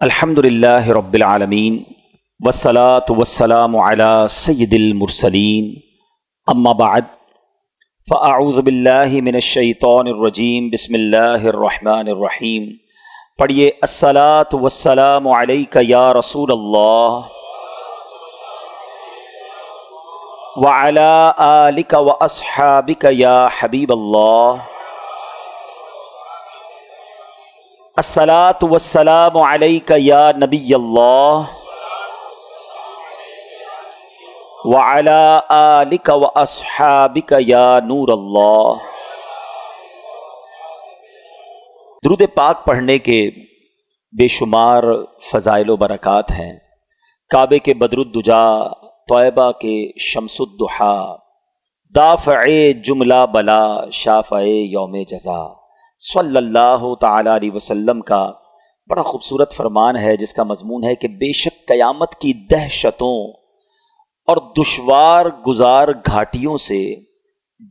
الحمد للہ رب العالمین والصلاة والسلام علی سید المرسلین اما بعد فاعوذ باللہ من الشیطان الرجیم بسم اللہ الرحمن الرحیم. پڑھیے الصلاة والسلام علیک یا رسول اللہ وعلی آلک واصحابک یا حبیب اللہ. الصلاۃ والسلام علیک یا نبی اللہ وعلی آلک واصحابک یا نور اللہ. درود پاک پڑھنے کے بے شمار فضائل و برکات ہیں. کعبے کے بدر الدجا، طیبہ کے شمس الضحیٰ، دافع جملہ بلا، شافع یوم جزا، صلی اللہ تعالی علیہ وسلم کا بڑا خوبصورت فرمان ہے جس کا مضمون ہے کہ بے شک قیامت کی دہشتوں اور دشوار گزار گھاٹیوں سے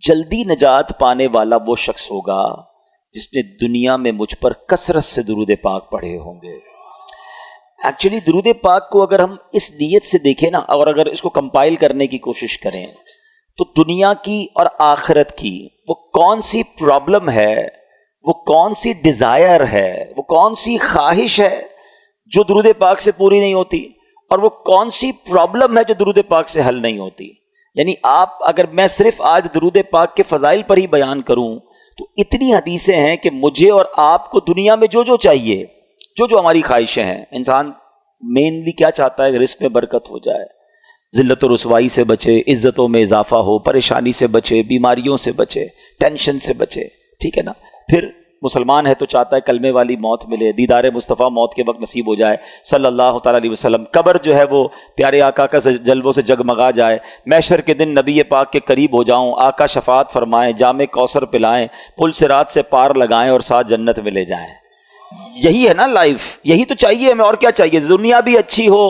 جلدی نجات پانے والا وہ شخص ہوگا جس نے دنیا میں مجھ پر کثرت سے درود پاک پڑھے ہوں گے. ایکچولی درود پاک کو اگر ہم اس نیت سے دیکھیں نا، اور اگر اس کو کمپائل کرنے کی کوشش کریں تو دنیا کی اور آخرت کی وہ کون سی پرابلم ہے، وہ کون سی ڈیزائر ہے، وہ کون سی خواہش ہے جو درود پاک سے پوری نہیں ہوتی، اور وہ کون سی پرابلم ہے جو درود پاک سے حل نہیں ہوتی. یعنی اگر میں صرف آج درود پاک کے فضائل پر ہی بیان کروں تو اتنی حدیثیں ہیں کہ مجھے اور آپ کو دنیا میں جو چاہیے، جو ہماری خواہشیں ہیں. انسان مینلی کیا چاہتا ہے کہ رزق میں برکت ہو جائے، ذلت و رسوائی سے بچے، عزتوں میں اضافہ ہو، پریشانی سے بچے، بیماریوں سے بچے، ٹینشن سے بچے، ٹھیک ہے نا. پھر مسلمان ہے تو چاہتا ہے کلمے والی موت ملے، دیدار مصطفیٰ موت کے وقت نصیب ہو جائے صلی اللہ تعالیٰ علیہ وسلم. قبر جو ہے وہ پیارے آقا کا جلووں سے جگمگا جائے، محشر کے دن نبی پاک کے قریب ہو جاؤں، آقا شفاعت فرمائیں، جام کوثر پلائیں، پل صراط سے پار لگائیں اور ساتھ جنت میں لے جائیں. یہی ہے نا لائف، یہی تو چاہیے ہمیں. اور کیا چاہیے؟ دنیا بھی اچھی ہو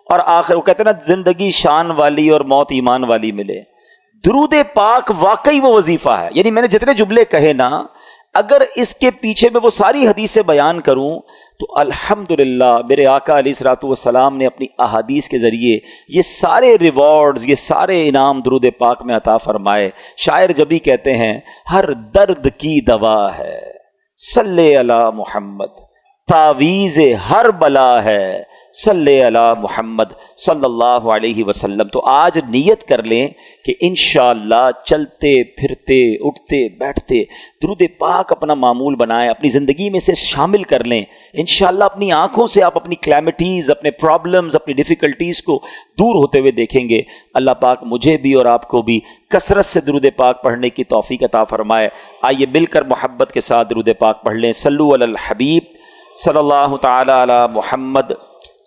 اور آخر وہ کہتے ہیں نا زندگی شان والی اور موت ایمان والی ملے. درود پاک واقعی وہ وظیفہ ہے. یعنی میں نے جتنے جملے کہے نا، اگر اس کے پیچھے میں وہ ساری حدیثیں بیان کروں تو الحمدللہ میرے آقا علیہ الصلوۃ والسلام نے اپنی احادیث کے ذریعے یہ سارے ریوارڈز، یہ سارے انعام درود پاک میں عطا فرمائے. شاعر جبھی کہتے ہیں ہر درد کی دوا ہے صلی علی محمد، تعویذ ہر بلا ہے صلی علی محمد صلی اللہ علیہ وسلم. تو آج نیت کر لیں کہ انشاءاللہ چلتے پھرتے اٹھتے بیٹھتے درود پاک اپنا معمول بنائیں، اپنی زندگی میں سے شامل کر لیں. انشاءاللہ اپنی آنکھوں سے آپ اپنی کلیمٹیز، اپنے پرابلمز، اپنی ڈیفیکلٹیز کو دور ہوتے ہوئے دیکھیں گے. اللہ پاک مجھے بھی اور آپ کو بھی کثرت سے درود پاک پڑھنے کی توفیق عطا فرمائے. آئیے مل کر محبت کے ساتھ درود پاک پڑھ لیں. صلو علی الحبیب صلی اللہ تعالی علی محمد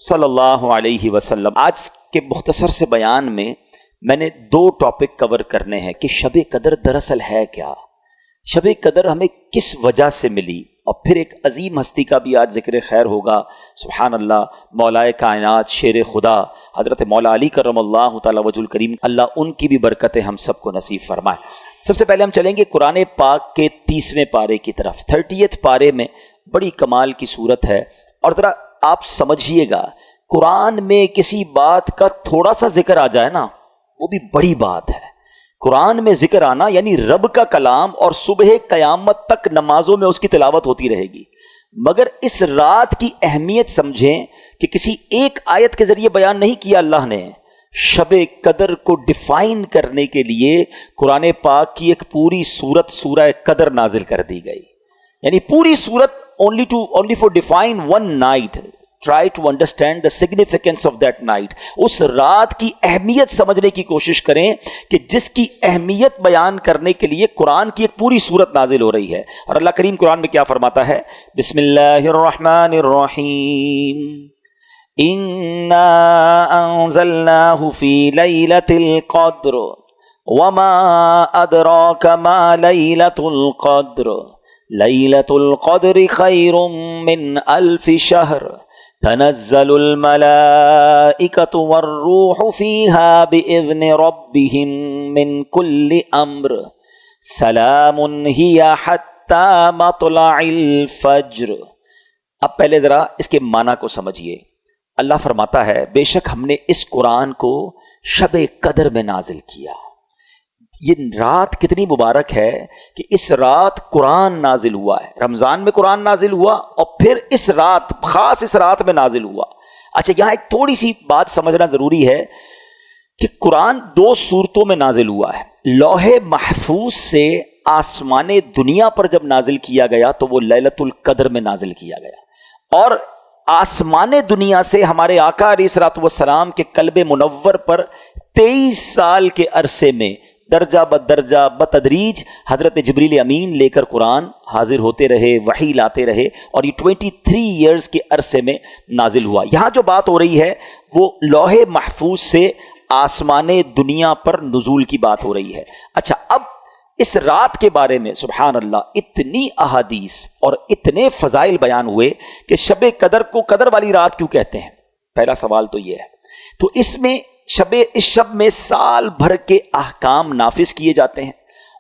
صلی اللہ علیہ وسلم. آج کے مختصر سے بیان میں نے 2 ٹاپک کور کرنے ہیں کہ شب قدر دراصل ہے کیا، شب قدر ہمیں کس وجہ سے ملی، اور پھر ایک عظیم ہستی کا بھی آج ذکر خیر ہوگا. سبحان اللہ، مولائے کائنات، شیر خدا حضرت مولا علی کرم اللہ تعالی وجہ الکریم، اللہ ان کی بھی برکتیں ہم سب کو نصیب فرمائے. سب سے پہلے ہم چلیں گے قرآن پاک کے 30ویں پارے کی طرف. 30 پارے میں بڑی کمال کی صورت ہے. اور ذرا آپ سمجھیے گا، قرآن میں کسی بات کا تھوڑا سا ذکر آ جائے نا وہ بھی بڑی بات ہے. قرآن میں ذکر آنا یعنی رب کا کلام، اور صبح قیامت تک نمازوں میں اس کی تلاوت ہوتی رہے گی. مگر اس رات کی اہمیت سمجھیں کہ کسی ایک آیت کے ذریعے بیان نہیں کیا اللہ نے. شب قدر کو ڈیفائن کرنے کے لیے قرآن پاک کی ایک پوری سورت سورہ قدر نازل کر دی گئی. یعنی پوری سورت only for define one night. Try to understand the significance of that night. اس رات کی اہمیت سمجھنے کی کوشش کریں کہ جس کی اہمیت بیان کرنے کے لیے قرآن کی ایک پوری سورت نازل ہو رہی ہے. اور اللہ کریم قرآن میں کیا فرماتا ہے؟ بسم اللہ الرحمن الرحیم، اِنَّا أَنزَلْنَاهُ فِي لَيْلَةِ الْقَدْرِ وَمَا أَدْرَاكَ مَا لَيْلَةُ الْقَدْرِ لَيْلَةُ الْقَدْرِ خَيْرٌ مِّنْ أَلْفِ شَهْرٍ تنزل الملائکۃ والروح فیہا بإذن ربہم من کل امر سلام ہی حتی مطلع الفجر. اب پہلے ذرا اس کے معنی کو سمجھیے. اللہ فرماتا ہے بے شک ہم نے اس قرآن کو شب قدر میں نازل کیا. یہ رات کتنی مبارک ہے کہ اس رات قرآن نازل ہوا ہے. رمضان میں قرآن نازل ہوا اور پھر اس رات، خاص اس رات میں نازل ہوا. اچھا یہاں ایک تھوڑی سی بات سمجھنا ضروری ہے کہ قرآن 2 صورتوں میں نازل ہوا ہے. لوح محفوظ سے آسمان دنیا پر جب نازل کیا گیا تو وہ لیلۃ القدر میں نازل کیا گیا، اور آسمان دنیا سے ہمارے آقا علیہ الصلوۃ والسلام کے قلب منور پر 23 سال کے عرصے میں درجہ بدرجہ بتدریج حضرت جبریل امین لے کر قرآن حاضر ہوتے رہے، وحی لاتے رہے، اور یہ 23 ایئرز کے عرصے میں نازل ہوا. یہاں جو بات ہو رہی ہے وہ لوح محفوظ سے آسمان دنیا پر نزول کی بات ہو رہی ہے. اچھا اب اس رات کے بارے میں سبحان اللہ اتنی احادیث اور اتنے فضائل بیان ہوئے کہ شب قدر کو قدر والی رات کیوں کہتے ہیں؟ پہلا سوال تو یہ ہے. تو اس شب میں سال بھر کے احکام نافذ کیے جاتے ہیں،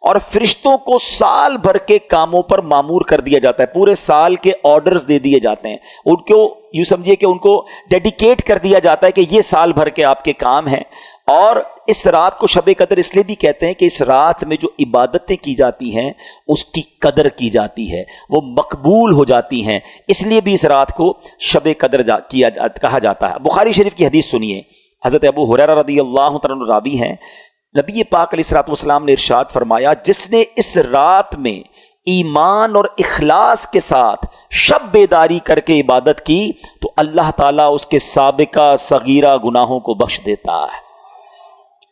اور فرشتوں کو سال بھر کے کاموں پر مامور کر دیا جاتا ہے. پورے سال کے آرڈرز دے دیے جاتے ہیں ان کو، یوں سمجھیے کہ ان کو ڈیڈیکیٹ کر دیا جاتا ہے کہ یہ سال بھر کے آپ کے کام ہیں. اور اس رات کو شب قدر اس لیے بھی کہتے ہیں کہ اس رات میں جو عبادتیں کی جاتی ہیں اس کی قدر کی جاتی ہے، وہ مقبول ہو جاتی ہیں. اس لیے بھی اس رات کو شب قدر کہا جاتا ہے. بخاری شریف کی حدیث سنیے. حضرت ابو ہریرہ رضی اللہ تعالیٰ عنہ راوی ہیں، نبی پاک علیہ الصلوۃ والسلام نے ارشاد فرمایا جس نے اس رات میں ایمان اور اخلاص کے ساتھ شب بیداری کر کے عبادت کی تو اللہ تعالیٰ اس کے سابقہ صغیرہ گناہوں کو بخش دیتا ہے.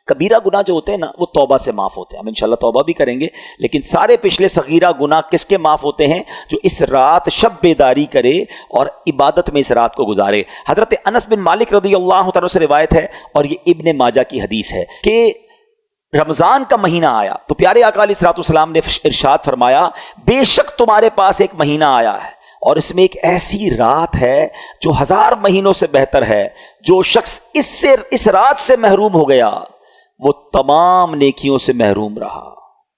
کبیرہ گناہ جو ہوتے ہیں نا وہ توبہ سے معاف ہوتے ہیں، ہم انشاءاللہ توبہ بھی کریں گے، لیکن سارے پچھلے صغیرہ گناہ کس کے معاف ہوتے ہیں؟ جو اس رات شب بیداری کرے اور عبادت میں اس رات کو گزارے. حضرت انس بن مالک رضی اللہ تعالیٰ سے روایت ہے، اور یہ ابن ماجہ کی حدیث ہے، کہ رمضان کا مہینہ آیا تو پیارے آقا علیہ الصلوۃ والسلام نے ارشاد فرمایا بے شک تمہارے پاس ایک مہینہ آیا ہے اور اس میں ایک ایسی رات ہے جو 1000 مہینوں سے بہتر ہے. جو شخص اس رات سے محروم ہو گیا وہ تمام نیکیوں سے محروم رہا.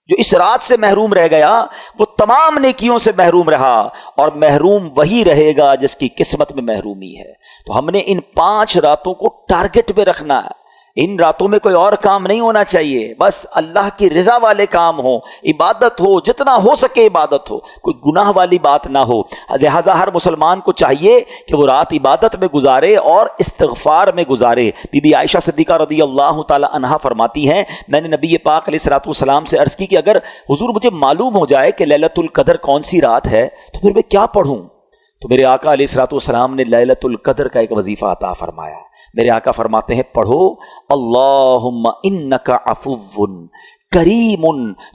جو اس رات سے محروم رہ گیا وہ تمام نیکیوں سے محروم رہا، اور محروم وہی رہے گا جس کی قسمت میں محرومی ہے. تو ہم نے ان 5 راتوں کو ٹارگٹ پہ رکھنا ہے. ان راتوں میں کوئی اور کام نہیں ہونا چاہیے، بس اللہ کی رضا والے کام ہو، عبادت ہو، جتنا ہو سکے عبادت ہو، کوئی گناہ والی بات نہ ہو. لہٰذا ہر مسلمان کو چاہیے کہ وہ رات عبادت میں گزارے اور استغفار میں گزارے. بی بی عائشہ صدیقہ رضی اللہ تعالی عنہا فرماتی ہیں میں نے نبی پاک علیہ الصلوۃ والسلام سے عرض کی کہ اگر حضور مجھے معلوم ہو جائے کہ لیلۃ القدر کون سی رات ہے تو پھر میں کیا پڑھوں؟ تو میرے آقا علیہ الصلوۃ والسلام نے لیلۃ القدر کا ایک وظیفہ عطا فرمایا. میرے آقا فرماتے ہیں پڑھو اللہم انک عفو کریم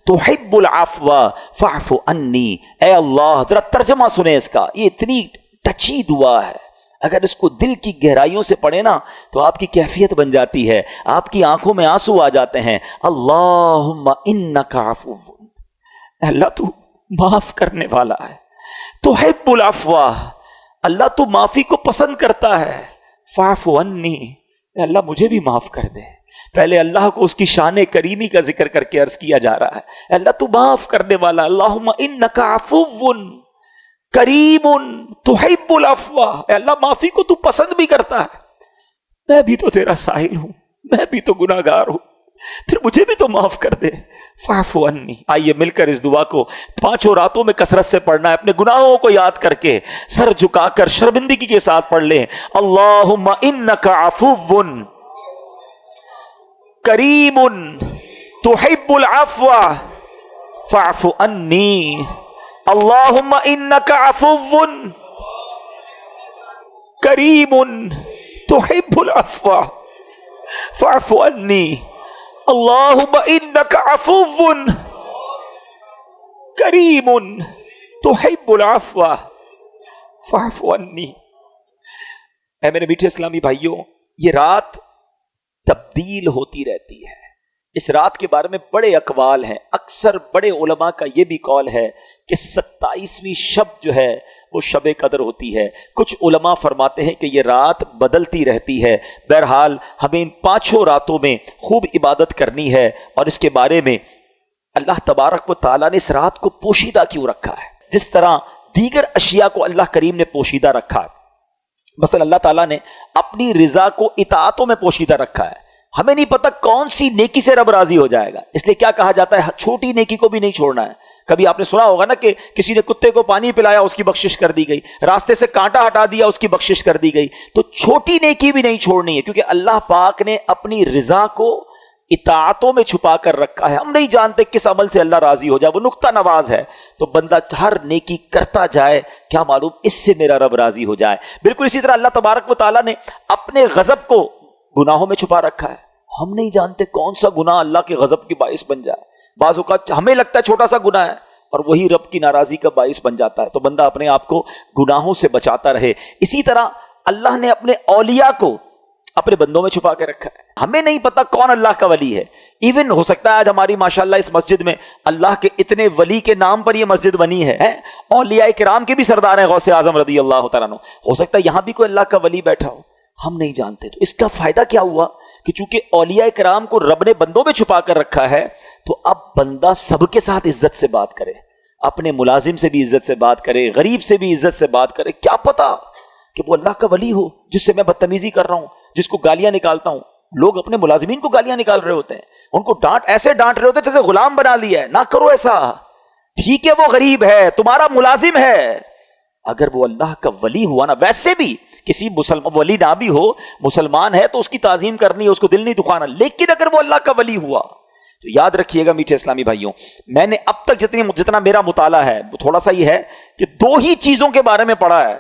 تحب العفو فاعف عنی. اے اللہ، ذرا ترجمہ سنیں اس کا، یہ اتنی ٹچی دعا ہے، اگر اس کو دل کی گہرائیوں سے پڑھیں نا تو آپ کی کیفیت بن جاتی ہے، آپ کی آنکھوں میں آنسو آ جاتے ہیں. اللہم انک عفو، اللہ تو معاف کرنے والا ہے، تحب العفو، اللہ تو معافی کو پسند کرتا ہے. فاعف عنی، اللہ مجھے بھی معاف کر دے. پہلے اللہ کو اس کی شان کریمی کا ذکر کر کے عرض کیا جا رہا ہے اللہ تو معاف کرنے والا. اللہم انک عفو کریم تحب العفو، اے اللہ معافی کو تو پسند بھی کرتا ہے. میں بھی تو تیرا سائل ہوں، میں بھی تو گناہ گار ہوں، پھر مجھے بھی تو معاف کر دے. فاعف عنی. آئیے مل کر اس دعا کو 5 راتوں میں کثرت سے پڑھنا ہے، اپنے گناہوں کو یاد کر کے سر جھکا کر شرمندگی کے ساتھ پڑھ لیں. اللہم انک عفو کریم تحب العفو فاعف عنی. اللہم انک عفو کریم تحب العفو فاعف عنی. اللہم انک عفو کریم تحب العفو فاعف عنی. اے میرے میٹھے اسلامی بھائیوں، یہ رات تبدیل ہوتی رہتی ہے. اس رات کے بارے میں بڑے اقوال ہیں. اکثر بڑے علماء کا یہ بھی قول ہے کہ 27ویں شب جو ہے وہ شب قدر ہوتی ہے. کچھ علماء فرماتے ہیں کہ یہ رات بدلتی رہتی ہے. بہرحال ہمیں ان 5 راتوں میں خوب عبادت کرنی ہے، اور اس کے بارے میں اللہ تبارک و تعالیٰ نے اس رات کو پوشیدہ کیوں رکھا ہے. جس طرح دیگر اشیاء کو اللہ کریم نے پوشیدہ رکھا ہے. مثلا اللہ تعالیٰ نے اپنی رضا کو اطاعتوں میں پوشیدہ رکھا ہے. ہمیں نہیں پتا کون سی نیکی سے رب راضی ہو جائے گا، اس لیے کیا کہا جاتا ہے، چھوٹی نیکی کو بھی نہیں چھوڑنا ہے. کبھی آپ نے سنا ہوگا نا کہ کسی نے کتے کو پانی پلایا، اس کی بخشش کر دی گئی، راستے سے کانٹا ہٹا دیا، اس کی بخشش کر دی گئی. تو چھوٹی نیکی بھی نہیں چھوڑنی ہے، کیونکہ اللہ پاک نے اپنی رضا کو اطاعتوں میں چھپا کر رکھا ہے. ہم نہیں جانتے کس عمل سے اللہ راضی ہو جائے، وہ نقطہ نواز ہے. تو بندہ ہر نیکی کرتا جائے، کیا معلوم اس سے میرا رب راضی ہو جائے. بالکل اسی طرح اللہ تبارک و تعالیٰ نے اپنے غضب کو گناہوں میں چھپا رکھا ہے. ہم نہیں جانتے کون سا گناہ اللہ کے غضب کی باعث بن جائے. بعض اوقات ہمیں لگتا ہے چھوٹا سا گناہ ہے اور وہی رب کی ناراضی کا باعث بن جاتا ہے. تو بندہ اپنے آپ کو گناہوں سے بچاتا رہے. اسی طرح اللہ نے اپنے اولیاء کو اپنے بندوں میں چھپا کے رکھا ہے. ہمیں نہیں پتا کون اللہ کا ولی ہے. ایون ہو سکتا ہے آج ہماری ماشاءاللہ اس مسجد میں اللہ کے اتنے ولی کے نام پر یہ مسجد بنی ہے، اولیاء کرام کے بھی سردار ہیں، غوث اعظم رضی اللہ تعالیٰ عنہ. ہو سکتا ہے یہاں بھی کوئی اللہ کا ولی بیٹھا ہو، ہم نہیں جانتے. تو اس کا فائدہ کیا ہوا کہ چونکہ اولیاء کرام کو رب نے بندوں میں چھپا کر رکھا ہے، تو اب بندہ سب کے ساتھ عزت سے بات کرے، اپنے ملازم سے بھی عزت سے بات کرے، غریب سے بھی عزت سے بات کرے. کیا پتا کہ وہ اللہ کا ولی ہو جس سے میں بدتمیزی کر رہا ہوں، جس کو گالیاں نکالتا ہوں. لوگ اپنے ملازمین کو گالیاں نکال رہے ہوتے ہیں، ان کو ایسے ڈانٹ رہے ہوتے ہیں جیسے غلام بنا لیا ہے. نہ کرو ایسا. ٹھیک ہے وہ غریب ہے، تمہارا ملازم ہے، اگر وہ اللہ کا ولی ہوا نا، ویسے بھی کسی ولی نہ بھی ہو، مسلمان ہے تو اس کی تعظیم کرنی ہے، اس کو دل نہیں دکھانا. لیکن اگر وہ اللہ کا ولی ہوا تو یاد رکھیے گا میٹھے اسلامی بھائیوں، میں نے اب تک جتنا میرا مطالعہ ہے تھوڑا سا یہ ہے کہ 2 ہی چیزوں کے بارے میں پڑھا ہے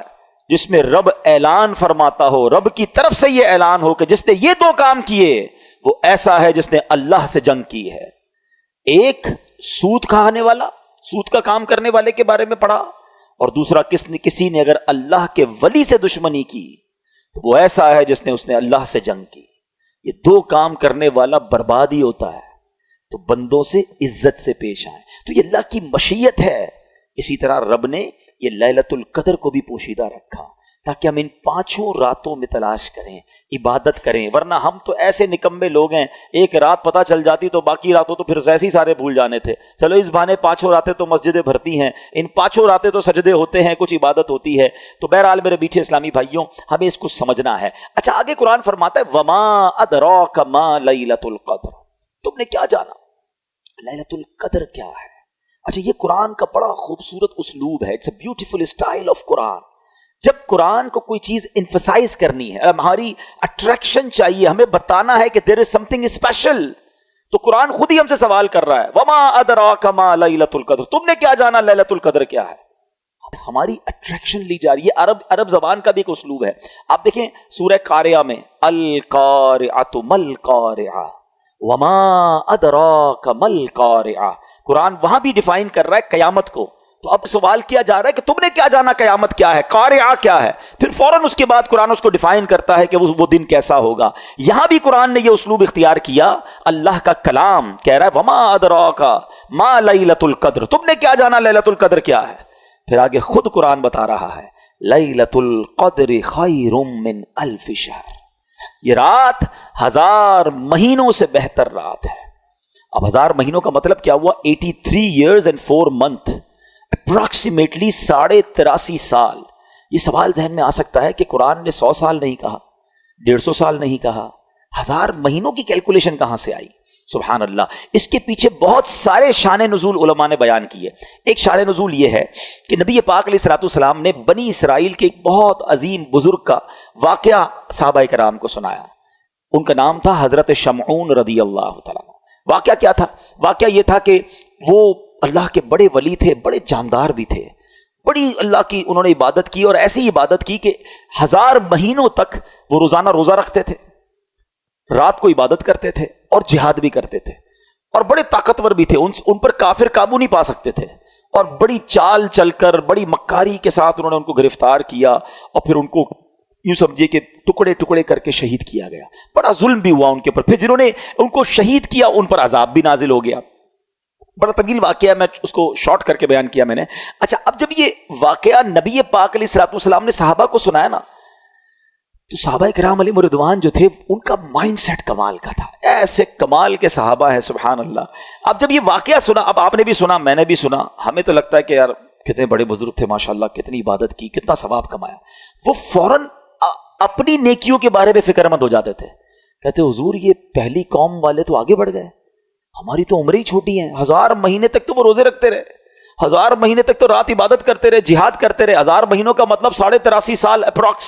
جس میں رب اعلان فرماتا ہو، رب کی طرف سے یہ اعلان ہو کہ جس نے یہ 2 کام کیے وہ ایسا ہے جس نے اللہ سے جنگ کی ہے. ایک سود کھانے والا، سود کا کام کرنے والے کے بارے میں پڑھا، اور دوسرا کسی نے اگر اللہ کے ولی سے دشمنی کی تو وہ ایسا ہے جس نے اللہ سے جنگ کی. یہ 2 کام کرنے والا برباد ہی ہوتا ہے. تو بندوں سے عزت سے پیش آئیں. تو یہ اللہ کی مشیت ہے. اسی طرح رب نے یہ لیلۃ القدر کو بھی پوشیدہ رکھا تاکہ ہم ان 5 راتوں میں تلاش کریں، عبادت کریں. ورنہ ہم تو ایسے نکمے لوگ ہیں، ایک رات پتہ چل جاتی تو باقی راتوں تو پھر ویسے ہی سارے بھول جانے تھے. چلو اس بہانے 5 راتیں تو مسجدیں بھرتی ہیں، ان 5 راتیں تو سجدے ہوتے ہیں، کچھ عبادت ہوتی ہے. تو بہرحال میرے میٹھے اسلامی بھائیوں، ہمیں اس کو سمجھنا ہے. اچھا آگے قرآن فرماتا ہے وما ادراک ما لیلۃ القدر، تم نے کیا جانا لیلۃ القدر کیا ہے. اچھا یہ قرآن کا بڑا خوبصورت اسلوب ہے. It's a beautiful style of Quran. جب قرآن کو کوئی چیز انفسائز کرنی ہے، ہماری اٹریکشن چاہیے، ہمیں بتانا ہے کہ دیر از سم تھنگ اسپیشل، تو قرآن خود ہی ہم سے سوال کر رہا ہے وما ادراک ما لیلۃ القدر، تم نے کیا جانا لیلۃ القدر کیا ہے. ہماری اٹریکشن لی جا رہی ہے. عرب زبان کا بھی ایک اسلوب ہے. آپ دیکھیں سورہ قاریہ میں القارعۃ مل قارعہ وما ادراک مل قارعہ، قرآن وہاں بھی ڈیفائن کر رہا ہے قیامت کو. تو اب سوال کیا جا رہا ہے کہ تم نے کیا جانا قیامت کیا ہے، قارعہ کیا ہے. پھر فوراً اس کے بعد قرآن اس کو ڈیفائن کرتا ہے کہ وہ دن کیسا ہوگا. یہاں بھی قرآن نے یہ اسلوب اختیار کیا. اللہ کا کلام کہہ رہا ہے وما ادراک ما لیلۃ القدر، تم نے کیا جانا لیلۃ القدر کیا ہے. پھر آگے خود قرآن بتا رہا ہے لیلۃ القدر خیر من الف شہر، یہ رات 1000 مہینوں سے بہتر رات ہے. اب 1000 مہینوں کا مطلب کیا ہوا؟ 83 years and 4 months، اپروکسیمیٹلی 83.5 سال. یہ سوال ذہن میں آ سکتا ہے کہ قرآن نے 100 سال نہیں کہا، 150 سال نہیں کہا، 1000 مہینوں کی کیلکولیشن کہاں سے آئی؟ سبحان اللہ. اس کے پیچھے بہت سارے شان نزول علماء نے بیان کیے. ایک شان نزول یہ ہے کہ نبی پاک علیہ الصلوۃ والسلام نے بنی اسرائیل کے ایک بہت عظیم بزرگ کا واقعہ صحابہ کرام کو سنایا. ان کا نام تھا حضرت شمعون رضی اللہ تعالیٰ. واقعہ کیا تھا؟ واقعہ یہ تھا کہ وہ اللہ کے بڑے ولی تھے، بڑے جاندار بھی تھے، بڑی اللہ کی انہوں نے عبادت کی، اور ایسی عبادت کی کہ 1000 مہینوں تک وہ روزانہ روزہ رکھتے تھے، رات کو عبادت کرتے تھے اور جہاد بھی کرتے تھے، اور بڑے طاقتور بھی تھے. ان پر کافر قابو نہیں پا سکتے تھے، اور بڑی چال چل کر بڑی مکاری کے ساتھ انہوں نے ان کو گرفتار کیا، اور پھر ان کو یوں سمجھے کہ ٹکڑے ٹکڑے کر کے شہید کیا گیا. بڑا ظلم بھی ہوا ان کے اوپر. پھر جنہوں نے ان کو شہید کیا ان پر عذاب بھی نازل ہو گیا. بڑا طویل واقعہ، میں اس کو شارٹ کر کے بیان کیا میں نے. اچھا اب جب یہ واقعہ نبی پاک علیہ الصلوۃ والسلام نے صحابہ کو سنایا نا، تو صحابہ کرام علیہم رضوان جو تھے ان کا مائنڈ سیٹ کمال کا تھا. ایسے کمال کے صحابہ ہیں سبحان اللہ. اب جب یہ واقعہ سنا، اب آپ نے بھی سنا، میں نے بھی سنا، ہمیں تو لگتا ہے کہ یار کتنے بڑے بزرگ تھے ماشاءاللہ، کتنی عبادت کی، کتنا ثواب کمایا، وہ فوراً اپنی نیکیوں کے بارے میں فکر مند ہو جاتے تھے. کہتے حضور یہ پہلی قوم والے تو آگے بڑھ گئے، ہماری تو عمریں ہی چھوٹی ہیں. 1000 مہینے تک تو وہ روزے رکھتے رہے، 1000 مہینے تک تو رات عبادت کرتے رہے، جہاد کرتے رہے. 1000 مہینوں کا مطلب 83.5 سال اپروکس.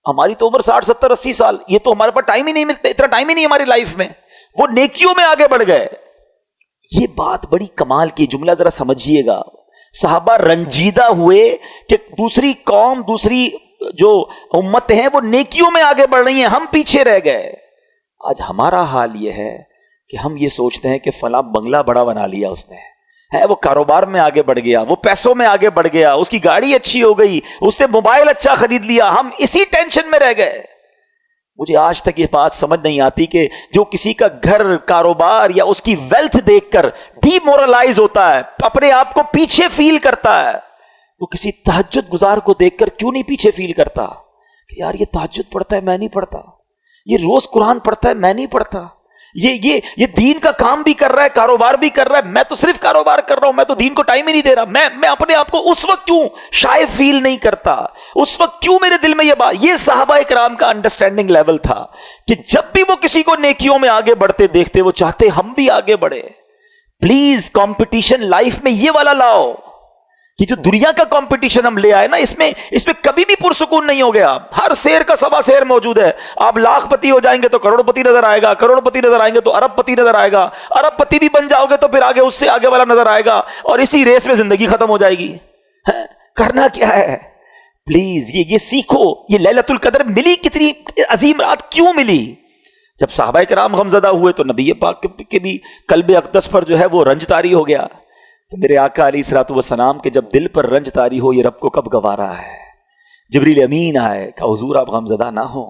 ہماری تو عمر 60 70 80 سال. یہ تو ہمارے پاس ٹائم ہی نہیں ملتا، اتنا ٹائم ہی نہیں ہماری لائف میں. وہ نیکیوں میں آگے بڑھ گئے. یہ بات بڑی کمال کی، جملہ ذرا سمجھیے گا. صحابہ رنجیدہ ہوئے کہ دوسری قوم، دوسری جو امت ہیں وہ نیکیوں میں آگے بڑھ رہی ہیں، ہم پیچھے رہ گئے. آج ہمارا حال یہ ہے کہ ہم یہ سوچتے ہیں کہ فلاں بنگلہ بڑا بنا لیا اس نے، ہے وہ کاروبار میں آگے بڑھ گیا، وہ پیسوں میں آگے بڑھ گیا، اس کی گاڑی اچھی ہو گئی، اس نے موبائل اچھا خرید لیا، ہم اسی ٹینشن میں رہ گئے. مجھے آج تک یہ بات سمجھ نہیں آتی کہ جو کسی کا گھر، کاروبار یا اس کی ویلتھ دیکھ کر ڈی مورلائز ہوتا ہے، اپنے آپ کو پیچھے فیل کرتا ہے، وہ کسی تہجد گزار کو دیکھ کر کیوں نہیں پیچھے فیل کرتا کہ یار یہ تہجد پڑھتا ہے میں نہیں پڑھتا، یہ روز قرآن پڑھتا ہے میں نہیں پڑھتا، یہ دین کا کام بھی کر رہا ہے، کاروبار بھی کر رہا ہے، میں تو صرف کاروبار کر رہا ہوں، میں تو دین کو ٹائم ہی نہیں دے رہا. میں اپنے آپ کو اس وقت کیوں شائع فیل نہیں کرتا، اس وقت کیوں میرے دل میں یہ بات. یہ صحابہ کرام کا انڈرسٹینڈنگ لیول تھا کہ جب بھی وہ کسی کو نیکیوں میں آگے بڑھتے دیکھتے وہ چاہتے ہم بھی آگے بڑھے. پلیز کمپٹیشن لائف میں یہ والا لاؤ. یہ جو دنیا کا کمپٹیشن ہم لے آئے نا، اس میں کبھی بھی پرسکون نہیں ہو گیا. ہر شیر کا سوا شیر موجود ہے. آپ لاکھ پتی ہو جائیں گے تو کروڑ پتی نظر آئے گا، کروڑ پتی نظر آئیں گے تو ارب پتی نظر آئے گا، ارب پتی بھی بن جاؤ گے تو پھر آگے اس سے آگے والا نظر آئے گا، اور اسی ریس میں زندگی ختم ہو جائے گی. کرنا کیا ہے؟ پلیز یہ سیکھو. یہ لیلۃ القدر ملی، کتنی عظیم رات کیوں ملی؟ جب صحابہ کرام غمزدہ ہوئے تو نبی پاک کے بھی قلب اقدس پر جو ہے وہ رنج طاری ہو گیا. تو میرے آقا علیہ الصلوۃ والسلام کے جب دل پر رنج طاری ہو، یہ رب کو کب گوارا ہے. جبریل امین آئے کہ حضور آپ غمزدہ نہ ہو،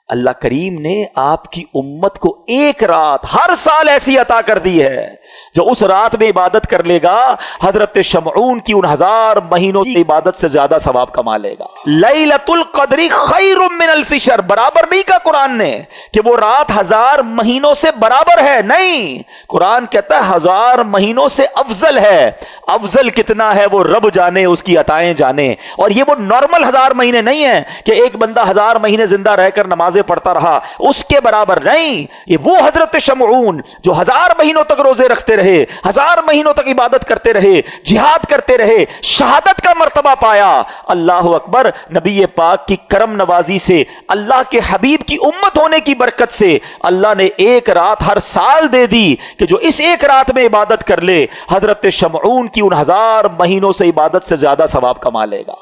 اللہ کریم نے آپ کی امت کو ایک رات ہر سال ایسی عطا کر دی ہے جو اس رات میں عبادت کر لے گا حضرت شمعون کی ان 1000 مہینوں کی عبادت سے زیادہ ثواب کما لے گا. لیلۃ القدر خیر من الف شہر. برابر نہیں کہا قرآن نے کہ وہ رات 1000 مہینوں سے برابر ہے، نہیں. قرآن کہتا ہے 1000 مہینوں سے افضل ہے. افضل کتنا ہے وہ رب جانے، اس کی عطائیں جانے. اور یہ وہ نارمل 1000 مہینے نہیں ہیں کہ ایک بندہ 1000 مہینے زندہ رہ کر نمازیں پڑھتا رہا، اس کے برابر نہیں. یہ وہ حضرت شمعون جو 1000 مہینوں تک روزے رکھتے رہے، 1000 مہینوں تک عبادت کرتے رہے، جہاد کرتے رہے، شہادت کا مرتبہ پایا. اللہ اکبر. نبی پاک کی کرم نوازی سے، اللہ کے حبیب کی امت ہونے کی برکت سے اللہ نے ایک رات ہر سال دے دی کہ جو اس ایک رات میں عبادت کر لے حضرت شمعون کی ان 1000 مہینوں سے عبادت سے زیادہ ثواب کما لے گا.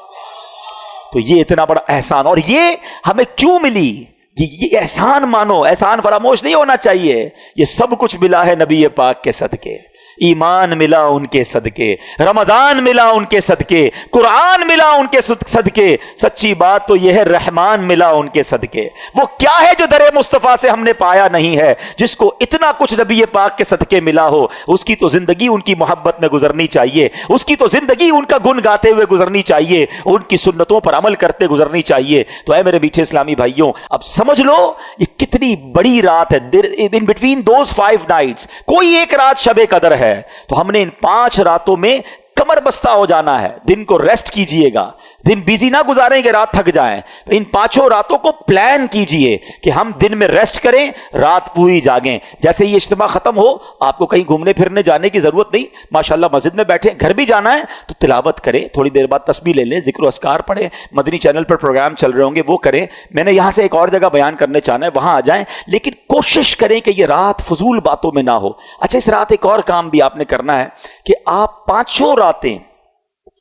تو یہ اتنا بڑا احسان، اور یہ ہمیں کیوں ملی؟ یہ احسان مانو، احسان فراموش نہیں ہونا چاہیے. یہ سب کچھ ملا ہے نبی پاک کے صدقے. ایمان ملا ان کے صدقے، رمضان ملا ان کے صدقے، قرآن ملا ان کے صدقے. سچی بات تو یہ ہے رحمان ملا ان کے صدقے. وہ کیا ہے جو در مصطفیٰ سے ہم نے پایا نہیں ہے؟ جس کو اتنا کچھ نبی پاک کے صدقے ملا ہو، اس کی تو زندگی ان کی محبت میں گزرنی چاہیے، اس کی تو زندگی ان کا گن گاتے ہوئے گزرنی چاہیے، ان کی سنتوں پر عمل کرتے گزرنی چاہیے. تو اے میرے میٹھے اسلامی بھائیوں، اب سمجھ لو یہ کتنی بڑی رات ہے. ان بٹوین دوز 5 نائٹس کوئی ایک رات شب قدر ہے. تو ہم نے ان 5 راتوں میں کمر بستہ ہو جانا ہے. دن کو ریسٹ کیجئے گا، دن بیزی نہ گزاریں کہ رات تھک جائیں. ان 5 راتوں کو پلان کیجئے کہ ہم دن میں ریسٹ کریں، رات پوری جاگیں. جیسے یہ اجتماع ختم ہو آپ کو کہیں گھومنے پھرنے جانے کی ضرورت نہیں، ماشاءاللہ مسجد میں بیٹھے. گھر بھی جانا ہے تو تلاوت کریں، تھوڑی دیر بعد تسبیح لے لیں، ذکر و اذکار پڑھیں، مدنی چینل پر پروگرام چل رہے ہوں گے وہ کریں. میں نے یہاں سے ایک اور جگہ بیان کرنے چاہنا ہے، وہاں آ جائیں، لیکن کوشش کریں کہ یہ رات فضول باتوں میں نہ ہو. اچھا، اس رات ایک اور کام بھی آپ نے کرنا ہے کہ آپ 5 راتیں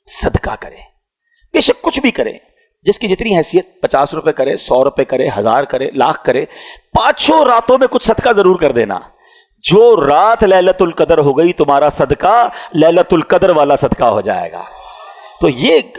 صدقہ کریں. بے شک کچھ بھی کریں، جس کی جتنی حیثیت، 50 روپے کرے، 100 روپے کرے، 1000 کرے، لاکھ کرے، 5 راتوں میں کچھ صدقہ ضرور کر دینا. جو رات لیلۃ القدر ہو گئی تمہارا صدقہ لیلۃ القدر والا صدقہ ہو جائے گا. تو یہ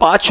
5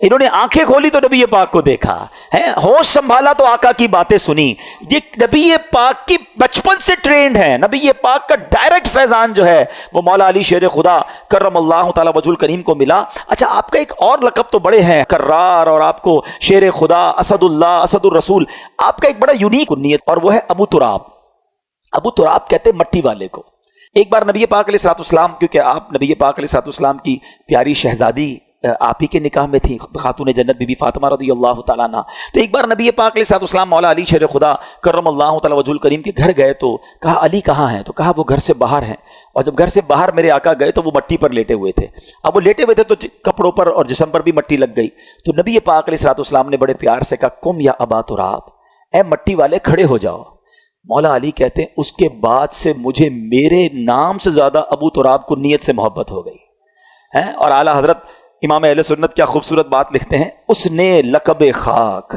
انہوں نے آنکھیں کھولی تو نبی پاک کو دیکھا ہے، ہوش سنبھالا تو آقا کی باتیں سنی. یہ نبی پاک کی بچپن سے ٹرینڈ ہے. نبی پاک کا ڈائریکٹ فیضان جو ہے وہ مولا علی شیر خدا کرم اللہ تعالی وجہ الکریم کو ملا. اچھا آپ کا ایک اور لقب تو بڑے ہیں، کرار، اور آپ کو شیر خدا، اسد اللہ، اسد الرسول. آپ کا ایک بڑا یونیک کنیت اور وہ ہے ابو تراب. ابو تراب کہتے ہیں مٹی والے کو. ایک بار نبی پاک علیہ الصلوۃ والسلام، کیونکہ آپ نبی پاک علیہ الصلوۃ والسلام کی پیاری شہزادی آپ ہی کے نکاح میں تھی، خاتون جنت بی بی فاطمہ رضی اللہ تعالیٰ عنہ. تو ایک بار نبی پاک علیہ الصلوۃ والسلام مولا علی شیر خدا کرم اللہ تعالیٰ وجہ الکریم کے گھر گئے تو کہا علی کہاں ہیں؟ تو کہا وہ گھر سے باہر ہیں. اور جب گھر سے باہر میرے آقا گئے تو وہ مٹی پر لیٹے ہوئے تھے. اب وہ لیٹے ہوئے تھے تو کپڑوں پر اور جسم پر بھی مٹی لگ گئی. تو نبی پاک علیہ الصلوۃ والسلام نے بڑے پیار سے کہا کم یا ابا تراب، اے مٹی والے کھڑے ہو جاؤ. مولا علی کہتے ہیں اس کے بعد سے مجھے میرے نام سے زیادہ ابو تراب کو نیت سے محبت ہو گئی ہے. اور اعلیٰ حضرت امام اہل سنت کیا خوبصورت بات لکھتے ہیں، اس نے لقب خاک